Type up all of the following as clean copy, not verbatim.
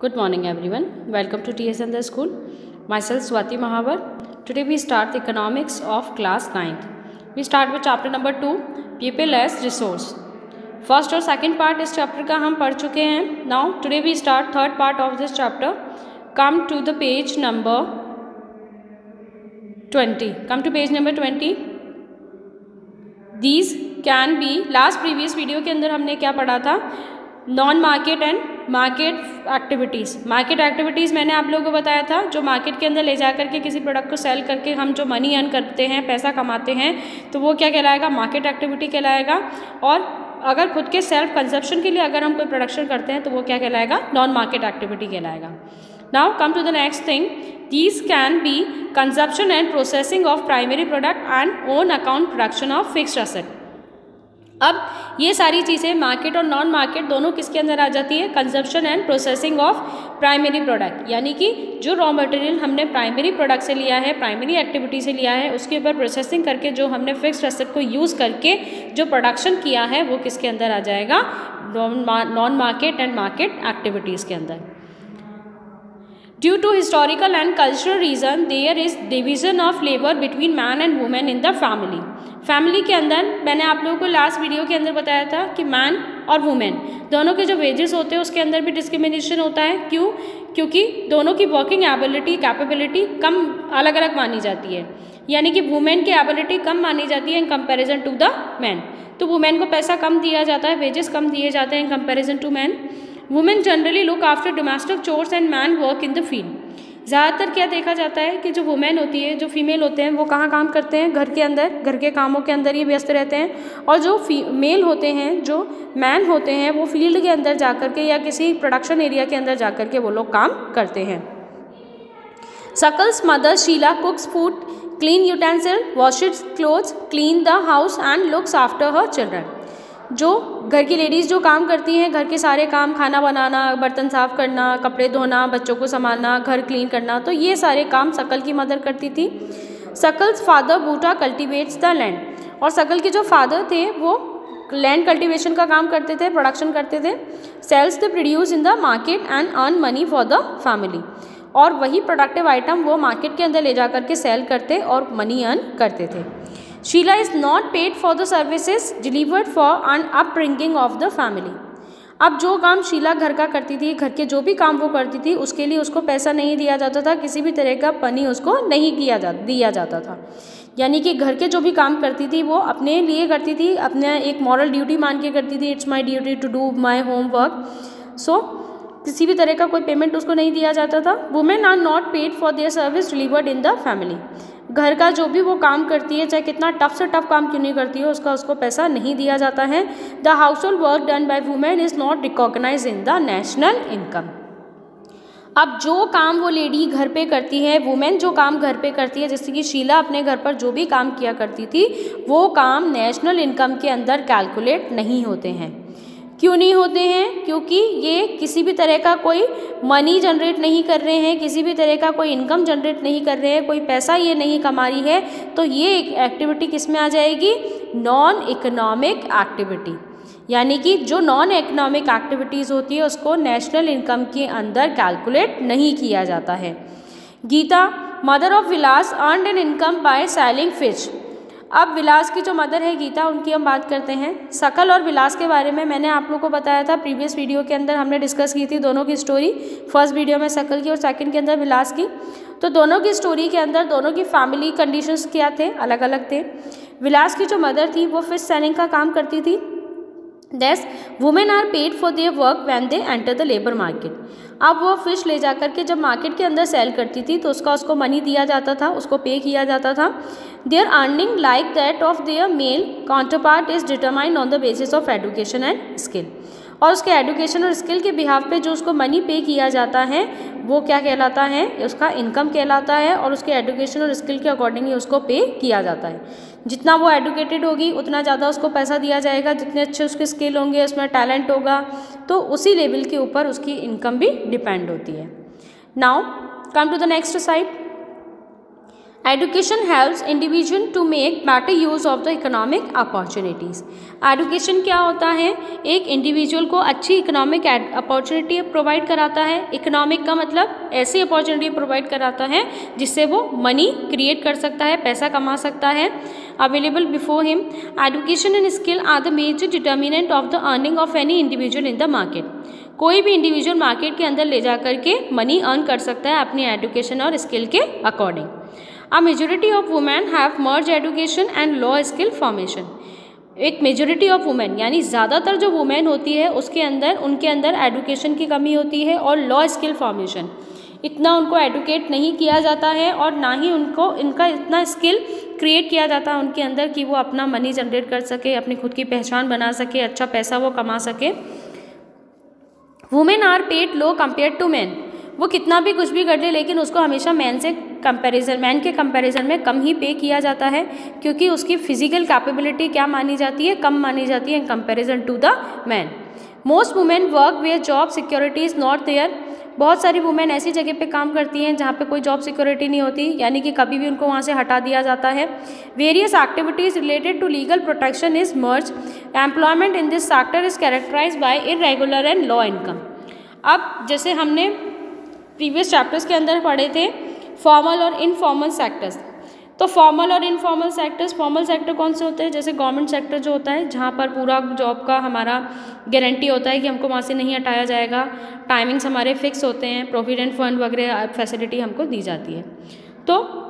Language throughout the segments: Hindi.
Good morning everyone. Welcome to TSN the school. Myself Swati Mahavar. Today we start the economics of class 9th. We start with chapter number 2 people as resource. First और second part इस chapter का हम पढ़ चुके हैं. Now today we start third part of this chapter. Come to the page number 20. Come to page number 20. These can be last previous video के अंदर हमने क्या पढ़ा था, non market and market activities. Market activities मैंने आप लोगों को बताया था, जो मार्केट के अंदर ले जा करके किसी प्रोडक्ट को सेल करके हम जो मनी अर्न करते हैं, पैसा कमाते हैं, तो वो क्या कहलाएगा, मार्केट एक्टिविटी कहलाएगा. और अगर खुद के सेल्फ कंजप्शन के लिए अगर हम कोई प्रोडक्शन करते हैं तो वो क्या कहलाएगा, नॉन मार्केट एक्टिविटी कहलाएगा. Now come to the next thing. These can be consumption and processing of primary product and on account production of fixed asset. अब ये सारी चीज़ें मार्केट और नॉन मार्केट दोनों किसके अंदर आ जाती है, consumption and processing of primary product. यानी कि जो रॉ मटेरियल हमने प्राइमरी प्रोडक्ट से लिया है, प्राइमरी एक्टिविटी से लिया है, उसके ऊपर प्रोसेसिंग करके जो हमने फिक्स्ड एसेट को यूज़ करके जो प्रोडक्शन किया है वो किसके अंदर आ जाएगा, non market and market activities के अंदर. Due to historical and cultural reason, there is division of labor between man and woman in the family. Family के अंदर मैंने आप लोगों को लास्ट वीडियो के अंदर बताया था कि मैन और वुमेन दोनों के जो वेजेस होते हैं उसके अंदर भी डिस्क्रिमिनेशन होता है. क्यों? क्योंकि दोनों की वर्किंग एबिलिटी कैपेबिलिटी कम अलग अलग मानी जाती है. यानी कि वुमेन की एबिलिटी कम मानी जाती है in comparison to the man. तो वुमेन को पैसा कम दिया जाता है, वेजेस कम दिए जाते हैं in comparison to man. Women generally look after domestic chores and man work in the field. ज़्यादातर क्या देखा जाता है कि जो वुमेन होती है, जो फीमेल होते हैं, वो कहाँ काम करते हैं, घर के अंदर, घर के कामों के अंदर ही व्यस्त रहते हैं. और जो मेल होते हैं, जो मैन होते हैं, वो फील्ड के अंदर जा कर के या किसी प्रोडक्शन एरिया के अंदर जा कर के वो लोग काम करते हैं. Sakal's mother Sheela cooks food, clean utensil, washes clothes, clean the house and looks after her children. जो घर की लेडीज़ जो काम करती हैं, घर के सारे काम, खाना बनाना, बर्तन साफ़ करना, कपड़े धोना, बच्चों को संभालना, घर क्लीन करना, तो ये सारे काम सकल की मदर करती थी. Sakal's father Boota cultivates the land. और सकल के जो फादर थे वो लैंड कल्टिवेशन का काम करते थे, प्रोडक्शन करते थे. Sells the produce in the market and earn money for the family. और वही प्रोडक्टिव आइटम वो मार्केट के अंदर ले जा करके सेल करते और मनी अर्न करते थे. Sheela is not paid for the services delivered for an upbringing of the family. अब जो काम शीला घर का करती थी, घर के जो भी काम वो करती थी, उसके लिए उसको पैसा नहीं दिया जाता था, किसी भी तरह का मनी उसको नहीं दिया जाता था. यानी कि घर के जो भी काम करती थी वो अपने लिए करती थी, अपने एक मॉरल ड्यूटी मान के करती थी. It's my duty to do my homework. So किसी भी तरह का कोई पेमेंट उसको नहीं दिया जाता था. Women are not paid for their service delivered in the family. घर का जो भी वो काम करती है, चाहे कितना टफ से टफ काम क्यों नहीं करती हो, उसको पैसा नहीं दिया जाता है. The household work done by women is not recognise in the national income. अब जो काम वो लेडी घर पे करती है, वुमेन जो काम घर पे करती है, जैसे कि शीला अपने घर पर जो भी काम किया करती थी, वो काम नेशनल इनकम के अंदर कैलकुलेट नहीं होते हैं. क्यों नहीं होते हैं? क्योंकि ये किसी भी तरह का कोई मनी जनरेट नहीं कर रहे हैं, किसी भी तरह का कोई इनकम जनरेट नहीं कर रहे हैं, कोई पैसा ये नहीं कमा रही है. तो ये एक एक्टिविटी किस में आ जाएगी, नॉन इकोनॉमिक एक्टिविटी. यानी कि जो नॉन इकोनॉमिक एक्टिविटीज़ होती है उसको नेशनल इनकम के अंदर कैलकुलेट नहीं किया जाता है. Geeta mother of Vilas earned an income by selling fish. अब विलास की जो मदर है गीता, उनकी हम बात करते हैं. सकल और विलास के बारे में मैंने आप लोगों को बताया था प्रीवियस वीडियो के अंदर, हमने डिस्कस की थी दोनों की स्टोरी. फर्स्ट वीडियो में सकल की और सेकंड के अंदर विलास की. तो दोनों की स्टोरी के अंदर दोनों की फैमिली कंडीशंस क्या थे, अलग अलग थे. विलास की जो मदर थी वो फिश सेलिंग का काम करती थी. Thus, women are paid for their work when they enter the labor market. अब वो फिश ले जा कर के जब मार्केट के अंदर सेल करती थी तो उसको मनी दिया जाता था, उसको पे किया जाता था. Their earning like that of their male counterpart is determined on the basis of education and skill. और उसके एडुकेशन और स्किल के बिहाफ पे जो उसको मनी पे किया जाता है वो क्या कहलाता है, उसका इनकम कहलाता है. और उसके एडुकेशन और स्किल के अकॉर्डिंगली उसको पे किया जाता है. जितना वो एडुकेटेड होगी उतना ज़्यादा उसको पैसा दिया जाएगा, जितने अच्छे उसके स्किल होंगे, उसमें टैलेंट होगा, तो उसी लेवल के ऊपर उसकी इनकम भी डिपेंड होती है. Now come to the next side. Education helps individual to make better use of the economic opportunities. Education क्या होता है, एक इंडिविजुअल को अच्छी इकोनॉमिक अपॉर्चुनिटी प्रोवाइड कराता है। इकोनॉमिक का मतलब ऐसी अपॉर्चुनिटी प्रोवाइड कराता है जिससे वो मनी क्रिएट कर सकता है, पैसा कमा सकता है। Available before him, education and skill are the major determinant of the earning of any individual in the market. कोई भी इंडिविजुअल मार्केट के अंदर ले जा करके मनी अर्न कर सकता है अपनी एडुकेशन और स्किल के according. A majority of women have merged education and law skill formation। एक मेजोरिटी ऑफ वुमेन यानी ज़्यादातर जो वुमेन होती है उसके अंदर उनके अंदर एडुकेशन की कमी होती है और लॉ स्किल फॉर्मेशन, इतना उनको एडुकेट नहीं किया जाता है और ना ही उनको इनका इतना स्किल क्रिएट किया जाता है उनके अंदर कि वो अपना मनी जनरेट कर सके, अपनी खुद की पहचान बना सके, अच्छा पैसा वो कमा सके। Women are paid low compare to man. वो कितना भी कुछ भी कर ले लेकिन उसको हमेशा मैन के कंपैरिजन में कम ही पे किया जाता है, क्योंकि उसकी फिजिकल कैपेबिलिटी क्या मानी जाती है, कम मानी जाती है in comparison to the man. Most women work where job security is not there. बहुत सारी वुमेन ऐसी जगह पे काम करती हैं जहाँ पे कोई जॉब सिक्योरिटी नहीं होती, यानी कि कभी भी उनको वहाँ से हटा दिया जाता है। Various activities related to legal protection is merge. Employment in this sector is characterised by irregular and low income. अब जैसे हमने प्रीवियस चैप्टर्स के अंदर पढ़े थे फॉर्मल और इनफॉर्मल सेक्टर्स, तो फॉर्मल और इनफॉर्मल सेक्टर्स, फॉर्मल सेक्टर कौन से होते हैं, जैसे गवर्नमेंट सेक्टर जो होता है जहाँ पर पूरा जॉब का हमारा गारंटी होता है कि हमको वहाँ से नहीं हटाया जाएगा, टाइमिंग्स हमारे फिक्स होते हैं, प्रोविडेंट फंड वगैरह फैसिलिटी हमको दी जाती है। तो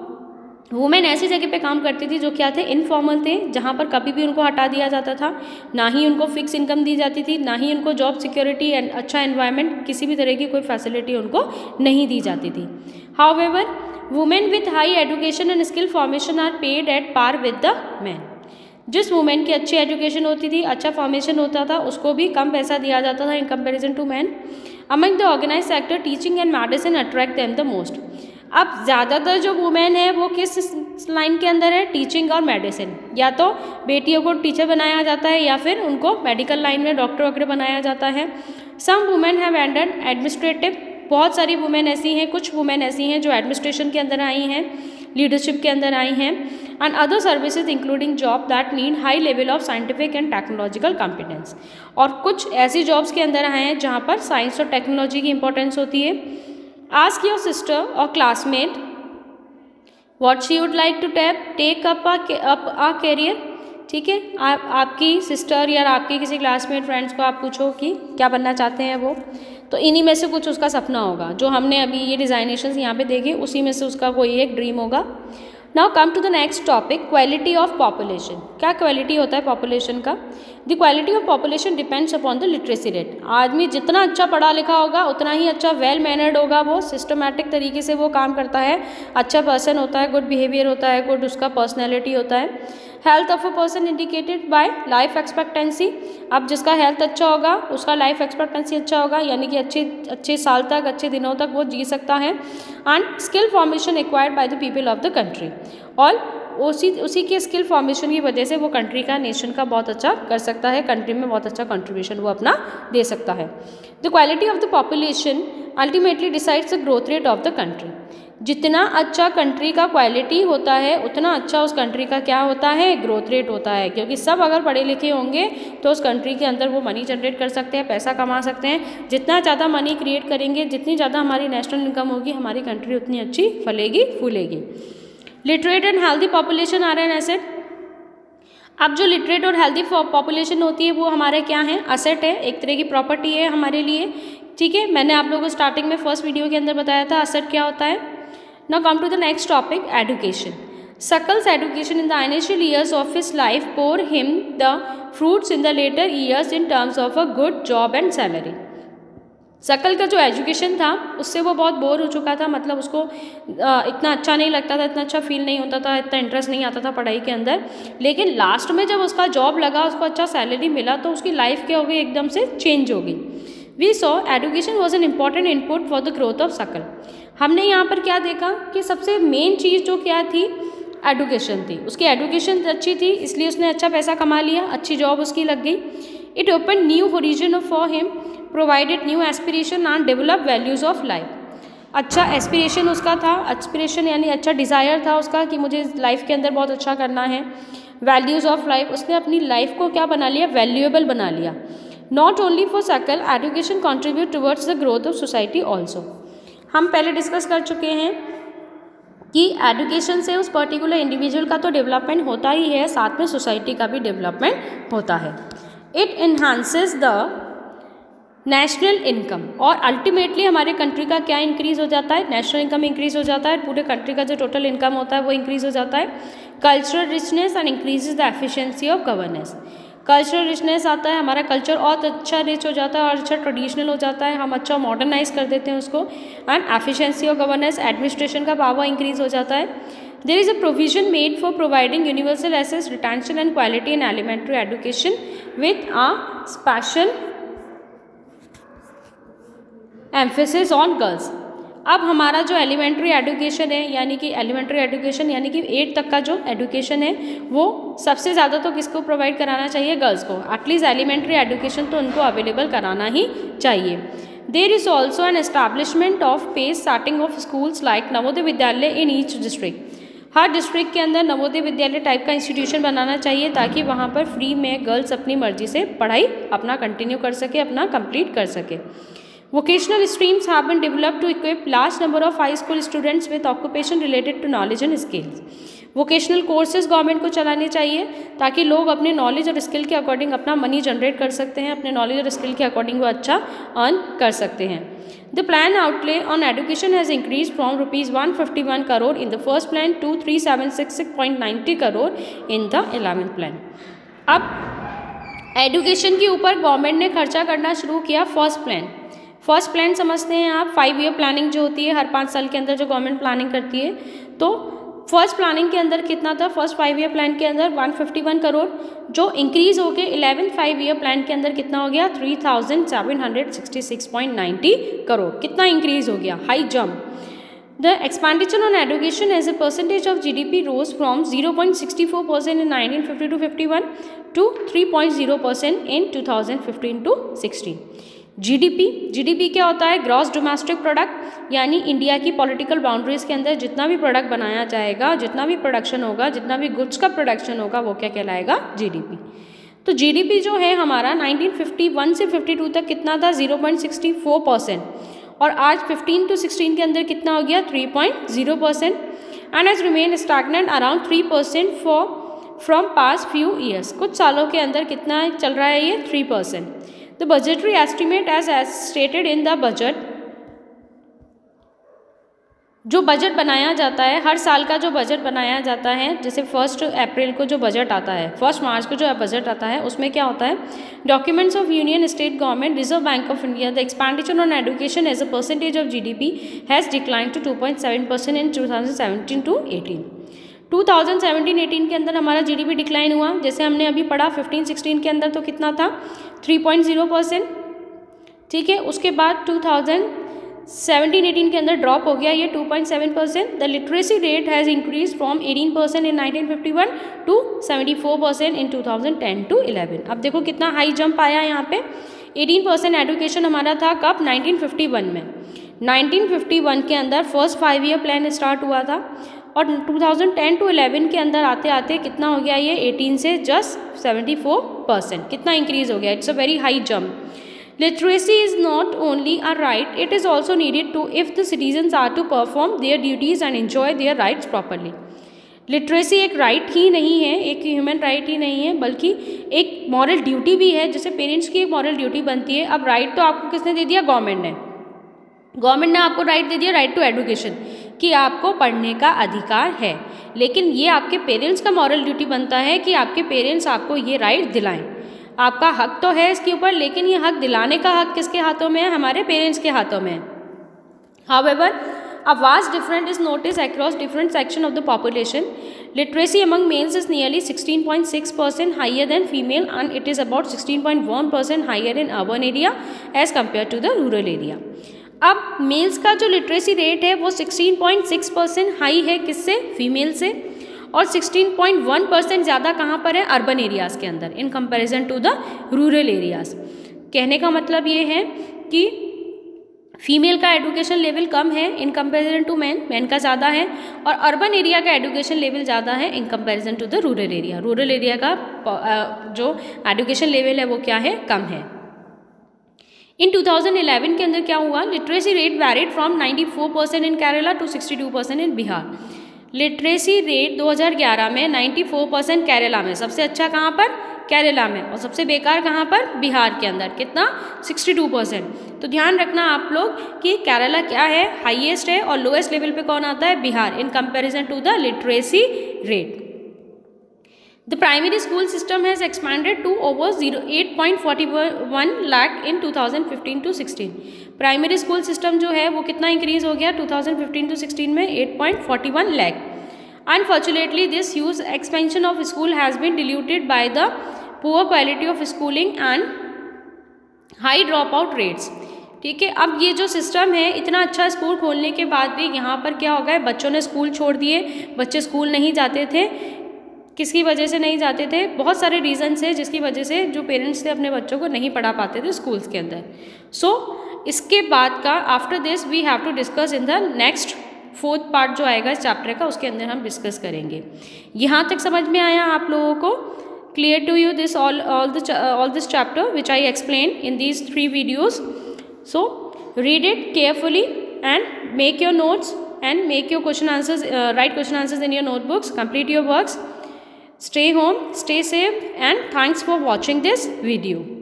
वुमेन ऐसी जगह पे काम करती थी जो क्या थे, इनफॉर्मल थे, जहाँ पर कभी भी उनको हटा दिया जाता था, ना ही उनको फिक्स इनकम दी जाती थी, ना ही उनको जॉब सिक्योरिटी एंड अच्छा एनवायरनमेंट, किसी भी तरह की कोई फैसिलिटी उनको नहीं दी जाती थी। However women with high education and skill formation are paid at par with the man. जिस वुमेन की अच्छी एजुकेशन होती थी, अच्छा फॉर्मेशन होता था, उसको भी कम पैसा दिया जाता था in comparison to man. Among the organise sector teaching and medicine attract them the most. अब ज़्यादातर जो वुमेन है वो किस लाइन के अंदर है, टीचिंग और मेडिसिन। या तो बेटियों को टीचर बनाया जाता है या फिर उनको मेडिकल लाइन में डॉक्टर वगैरह बनाया जाता है। Some women have entered administrative. बहुत सारी वुमेन ऐसी हैं, कुछ वुमेन ऐसी हैं जो एडमिनिस्ट्रेशन के अंदर आई हैं, लीडरशिप के अंदर आई हैं, and other services including job that need high level of scientific and technological competence. और कुछ ऐसी जॉब्स के अंदर आए हैं जहाँ पर साइंस और टेक्नोलॉजी की इंपॉर्टेंस होती है। आस्क योर सिस्टर और classmate what she would like to take up a career. ठीक है, आपकी सिस्टर या आपकी किसी क्लासमेट फ्रेंड्स को आप पूछो कि क्या बनना चाहते हैं वो, तो इन्हीं में से कुछ उसका सपना होगा। जो हमने अभी ये डिज़ाइनेशंस यहाँ पे देखे उसी में से उसका कोई एक ड्रीम होगा। Now come to the next topic, quality of population. क्या क्वालिटी होता है पॉपुलेशन का? The quality of population depends upon the literacy rate. आदमी जितना अच्छा पढ़ा लिखा होगा उतना ही अच्छा वेल मैनर्ड होगा, वो सिस्टमैटिक तरीके से वो काम करता है, अच्छा पर्सन होता है, गुड बिहेवियर होता है, गुड उसका पर्सनैलिटी होता है। Health of a person indicated by life expectancy. अब जिसका हेल्थ अच्छा होगा उसका लाइफ एक्सपेक्टेंसी अच्छा होगा, यानी कि अच्छे साल तक, अच्छे दिनों तक वो जी सकता है। And skill formation acquired by the people of the country. और उसी के स्किल फॉर्मेशन की वजह से वो कंट्री का, नेशन का बहुत अच्छा कर सकता है, कंट्री में बहुत अच्छा कंट्रीब्यूशन वो अपना दे सकता है। The quality of the population ultimately decides the growth rate of the country. जितना अच्छा कंट्री का क्वालिटी होता है उतना अच्छा उस कंट्री का क्या होता है, ग्रोथ रेट होता है। क्योंकि सब अगर पढ़े लिखे होंगे तो उस कंट्री के अंदर वो मनी जनरेट कर सकते हैं, पैसा कमा सकते हैं। जितना ज़्यादा मनी क्रिएट करेंगे, जितनी ज़्यादा हमारी नेशनल इनकम होगी, हमारी कंट्री उतनी अच्छी फलेगी फूलेगी। लिटरेट एंड हेल्दी पॉपुलेशन आ रहे हैं ऐसे। अब जो लिटरेट और हेल्दी पॉपुलेशन होती है वो हमारे क्या है, असेट है, एक तरह की प्रॉपर्टी है हमारे लिए। ठीक है, मैंने आप लोगों को स्टार्टिंग में फर्स्ट वीडियो के अंदर बताया था असेट क्या होता है। Now come to the next topic, education. Suckle's education in the initial years of his life bore him the fruits in the later years in terms of a good job and salary. शकल का जो एजुकेशन था उससे वो बहुत बोर हो चुका था, मतलब उसको इतना अच्छा नहीं लगता था, इतना अच्छा फील नहीं होता था, इतना इंटरेस्ट नहीं आता था पढ़ाई के अंदर। लेकिन लास्ट में जब उसका जॉब लगा, उसको अच्छा सैलरी मिला, तो उसकी लाइफ क्या हो गई, एकदम से चेंज हो गई। We saw education was an important input for the growth of Sakal. हमने यहाँ पर क्या देखा कि सबसे मेन चीज़ जो क्या थी, एजुकेशन थी। उसकी एजुकेशन अच्छी थी इसलिए उसने अच्छा पैसा कमा लिया, अच्छी जॉब उसकी लग गई। It open new horizon for him, provided new aspiration and develop values of life. अच्छा एस्पिरेशन उसका था, एस्पिरेशन यानी अच्छा डिज़ायर था उसका कि मुझे लाइफ के अंदर बहुत अच्छा करना है। वैल्यूज़ ऑफ लाइफ, उसने अपनी लाइफ को क्या बना लिया, वैल्यूएबल बना लिया। Not only for circle, education contribute towards the growth of society also. हम पहले डिस्कस कर चुके हैं कि एजुकेशन से उस पर्टिकुलर इंडिविजुअल का तो डेवलपमेंट होता ही है, साथ में सोसाइटी का भी डेवलपमेंट होता है। It enhances the national income, और अल्टीमेटली हमारे कंट्री का क्या इंक्रीज़ हो जाता है, नेशनल इनकम इंक्रीज़ हो जाता है, पूरे कंट्री का जो टोटल इनकम होता है वो इंक्रीज़ हो जाता है। Cultural richness and increases the efficiency of governance, cultural richness आता है, हमारा कल्चर और अच्छा रिच हो जाता है और अच्छा ट्रेडिशनल हो जाता है, हम अच्छा मॉडर्नाइज कर देते हैं उसको। And efficiency of governance, administration का पावर इंक्रीज हो जाता है। There is a provision made for providing universal access, retention and quality in elementary education with a special emphasis on girls. अब हमारा जो एलिमेंट्री एजुकेशन है, यानी कि एलिमेंट्री एजुकेशन यानी कि 8 तक का जो एजुकेशन है वो सबसे ज़्यादा तो किसको प्रोवाइड कराना चाहिए, गर्ल्स को। एटलीस्ट एलिमेंट्री एजुकेशन तो उनको अवेलेबल कराना ही चाहिए। There is also an establishment of pace starting of schools like Navodaya Vidyalaya in each district. हर डिस्ट्रिक्ट के अंदर नवोदय विद्यालय टाइप का इंस्टीट्यूशन बनाना चाहिए ताकि वहाँ पर फ्री में गर्ल्स अपनी मर्जी से पढ़ाई अपना कंटिन्यू कर सके, अपना कंप्लीट कर सके। Vocational streams have been developed to equip large number of high school students with occupation related to knowledge and skills. Vocational courses government को चलाने चाहिए ताकि लोग अपने नॉलेज और स्किल के अकॉर्डिंग अपना मनी जनरेट कर सकते हैं, अपने नॉलेज और स्किल के अकॉर्डिंग वो अच्छा अर्न कर सकते हैं। The plan outlay on education has increase from ₹151 crore in the first plan to 3766.90 crore in the 11th plan. अब एजुकेशन के ऊपर गवर्नमेंट ने खर्चा करना शुरू किया फर्स्ट प्लान। फर्स्ट प्लान समझते हैं आप, 5 ईयर प्लानिंग जो होती है हर 5 साल के अंदर जो गवर्नमेंट प्लानिंग करती है, तो फर्स्ट प्लानिंग के अंदर कितना था, फर्स्ट 5 ईयर प्लान के अंदर 151 करोड़, जो इंक्रीज होकर 11th 5 ईयर प्लान के अंदर कितना हो गया 3766.90 करोड़। कितना इंक्रीज हो गया, high jump. The expenditure on education as a percentage of GDP rose from 0.64% in 1950-51 to 3.0% in 2015-16। GDP क्या होता है, ग्रॉस डोमेस्टिक प्रोडक्ट, यानी इंडिया की पॉलिटिकल बाउंड्रीज के अंदर जितना भी प्रोडक्ट बनाया जाएगा, जितना भी प्रोडक्शन होगा, जितना भी गुड्स का प्रोडक्शन होगा, वो क्या कहलाएगा, जीडीपी। तो जीडीपी जो है हमारा 1951 से 52 तक कितना था, 0.64%, और आज 15 to 16 के अंदर कितना हो गया 3.0%, and has remain stagnant around 3% from past few years. कुछ सालों के अंदर कितना चल रहा है ये 3%। The budgetary estimate as stated in the budget, जो बजट बनाया जाता है हर साल का, जो बजट बनाया जाता है, जैसे 1 अप्रैल को जो बजट आता है, 1 मार्च को जो बजट आता है, उसमें क्या होता है, documents of union state government, reserve bank of India, the expenditure on education as a percentage of GDP has decline to 2.7% in 2017-18। 2017-18 के अंदर हमारा जीडीपी डिक्लाइन हुआ, जैसे हमने अभी पढ़ा 15-16 के अंदर तो कितना था 3.0%, ठीक है। उसके बाद 2017-18 के अंदर ड्रॉप हो गया ये 2.7%। The literacy rate has increase from 18% in 1951 to 74% in 2010-11। अब देखो कितना हाई जंप आया यहाँ पे। 18% एजुकेशन हमारा था कब, 1951 में। 1951 के अंदर फर्स्ट 5 ईयर प्लान स्टार्ट हुआ था, और 2010-11 के अंदर आते आते कितना हो गया ये 18 से जस्ट 74%। कितना इंक्रीज हो गया, it's a very high jump. Literacy is not only a right, it is also needed to if the citizens are to perform their duties and enjoy their rights properly. Literacy एक राइट ही नहीं है, एक ह्यूमन राइट ही नहीं है, बल्कि एक मॉरल ड्यूटी भी है, जैसे पेरेंट्स की एक मॉरल ड्यूटी बनती है। अब राइट तो आपको किसने दे दिया, गवर्नमेंट ने। गवर्नमेंट ने आपको राइट दे दिया, राइट टू एजुकेशन, कि आपको पढ़ने का अधिकार है, लेकिन ये आपके पेरेंट्स का मॉरल ड्यूटी बनता है कि आपके पेरेंट्स आपको ये राइट दिलाएं। आपका हक तो है इसके ऊपर, लेकिन ये हक दिलाने का हक किसके हाथों में है, हमारे पेरेंट्स के हाथों में है। However, a vast difference is noticed across different sections of the population. Literacy among males is nearly 16.6% higher than female, and it is about 16.1% higher in urban area as compared to the rural area. अब मेल्स का जो लिटरेसी रेट है वो 16.6% हाई है, किससे, फीमेल से, और 16.1% ज़्यादा कहाँ पर है, अर्बन एरियाज़ के अंदर in comparison to the rural areas. कहने का मतलब ये है कि फीमेल का एजुकेशन लेवल कम है in comparison to man, man का ज़्यादा है, और अर्बन एरिया का एजुकेशन लेवल ज़्यादा है in comparison to the rural area. Rural area का जो एजुकेशन लेवल है वो क्या है, कम है। इन 2011 के अंदर क्या हुआ, literacy rate varied from 94% in Kerala to 62% in Bihar. Literacy rate 2011 में 94% केरला में, सबसे अच्छा कहाँ पर, केरला में, और सबसे बेकार कहाँ पर, बिहार के अंदर, कितना, 62%। तो ध्यान रखना आप लोग कि केरला क्या है, हाईएस्ट है, और लोएस्ट लेवल पे कौन आता है, Bihar, in comparison to the literacy rate. The primary school system has expanded to over 8.41 lakh in 2015 to 16। Primary school system जो है वो कितना इंक्रीज हो गया 2015 to 16 में, 8.41 lakh। Unfortunately, this huge expansion of school has been diluted by the poor quality of schooling and high dropout rates। ठीक है, अब ये जो सिस्टम है, इतना अच्छा स्कूल खोलने के बाद भी यहाँ पर क्या हो गया, बच्चों ने स्कूल छोड़ दिए, बच्चे स्कूल नहीं जाते थे। किसकी वजह से नहीं जाते थे, बहुत सारे रीजंस है जिसकी वजह से जो पेरेंट्स थे अपने बच्चों को नहीं पढ़ा पाते थे स्कूल्स के अंदर। सो इसके बाद का after this we have to discuss in the next 4th part जो आएगा इस चैप्टर का, उसके अंदर हम डिस्कस करेंगे। यहाँ तक समझ में आया आप लोगों को, clear to you this all this chapter which I explain in these 3 videos. So read it carefully and make your notes and make your question answers, write question answers in your notebooks, complete your works, stay home, stay safe, and thanks for watching this video.